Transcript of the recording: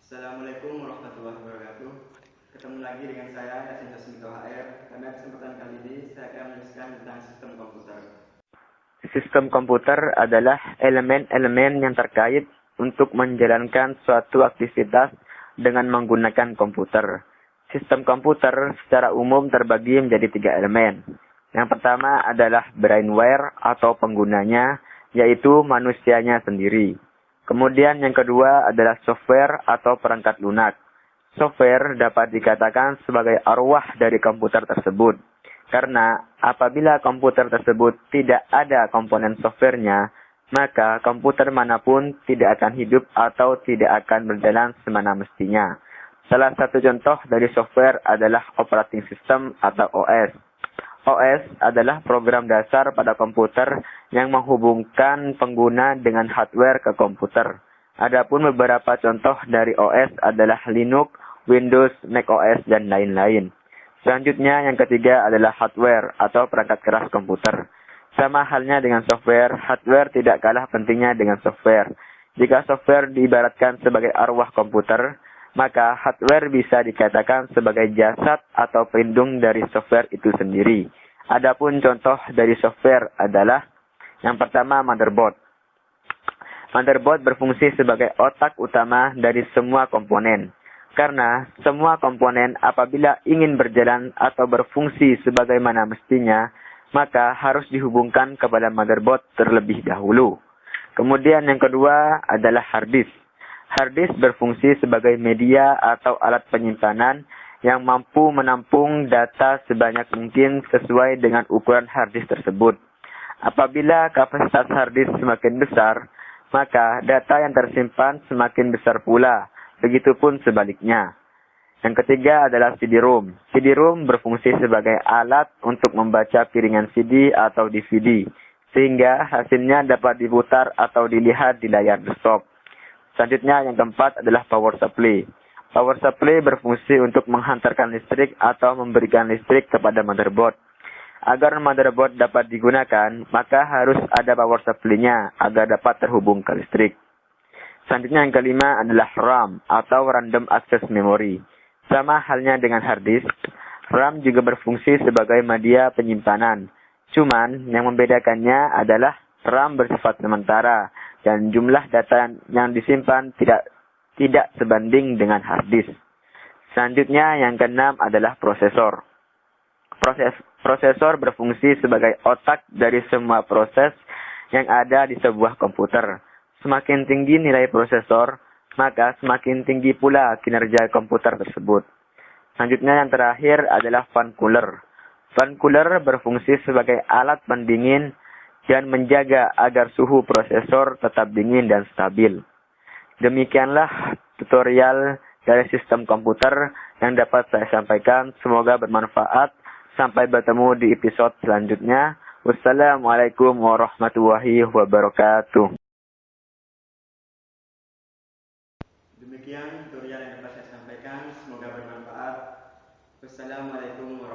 Assalamualaikum warahmatullahi wabarakatuh. Ketemu lagi dengan saya Yasin Sasmito HR. Pada kesempatan kali ini saya akan menjelaskan tentang sistem komputer. Sistem komputer adalah elemen-elemen yang terkait untuk menjalankan suatu aktivitas dengan menggunakan komputer. Sistem komputer secara umum terbagi menjadi 3 elemen. Yang pertama adalah brainware atau penggunanya, yaitu manusianya sendiri. Kemudian yang kedua adalah software atau perangkat lunak. Software dapat dikatakan sebagai arwah dari komputer tersebut. Karena apabila komputer tersebut tidak ada komponen softwarenya, maka komputer manapun tidak akan hidup atau tidak akan berjalan semana mestinya. Salah satu contoh dari software adalah operating system atau OS. OS adalah program dasar pada komputer yang menghubungkan pengguna dengan hardware ke komputer. Adapun beberapa contoh dari OS adalah Linux, Windows, macOS, dan lain-lain. Selanjutnya yang ketiga adalah hardware atau perangkat keras komputer. Sama halnya dengan software, hardware tidak kalah pentingnya dengan software. Jika software diibaratkan sebagai arwah komputer, maka hardware bisa dikatakan sebagai jasad atau pelindung dari software itu sendiri. Adapun contoh dari software adalah yang pertama motherboard. Motherboard berfungsi sebagai otak utama dari semua komponen. Karena semua komponen apabila ingin berjalan atau berfungsi sebagaimana mestinya, maka harus dihubungkan kepada motherboard terlebih dahulu. Kemudian yang kedua adalah hard disk. Hard disk berfungsi sebagai media atau alat penyimpanan yang mampu menampung data sebanyak mungkin sesuai dengan ukuran hard disk tersebut. Apabila kapasitas hard disk semakin besar, maka data yang tersimpan semakin besar pula. Begitupun sebaliknya. Yang ketiga adalah CD-ROM. CD-ROM berfungsi sebagai alat untuk membaca piringan CD atau DVD, sehingga hasilnya dapat diputar atau dilihat di layar desktop. Selanjutnya yang keempat adalah power supply. Power supply berfungsi untuk menghantarkan listrik atau memberikan listrik kepada motherboard. Agar motherboard dapat digunakan, maka harus ada power supply-nya agar dapat terhubung ke listrik. Selanjutnya yang kelima adalah RAM atau Random Access Memory. Sama halnya dengan hard disk, RAM juga berfungsi sebagai media penyimpanan. Cuman yang membedakannya adalah RAM bersifat sementara dan jumlah data yang disimpan tidak sebanding dengan hard disk. Selanjutnya yang keenam adalah prosesor. Prosesor berfungsi sebagai otak dari semua proses yang ada di sebuah komputer. Semakin tinggi nilai prosesor, maka semakin tinggi pula kinerja komputer tersebut. Selanjutnya yang terakhir adalah fan cooler. Fan cooler berfungsi sebagai alat pendingin dan menjaga agar suhu prosesor tetap dingin dan stabil. Demikianlah tutorial dari sistem komputer yang dapat saya sampaikan. Semoga bermanfaat. Sampai bertemu di episode selanjutnya. Wassalamualaikum warahmatullahi wabarakatuh. Demikian tutorial yang dapat saya sampaikan. Semoga bermanfaat. Wassalamualaikum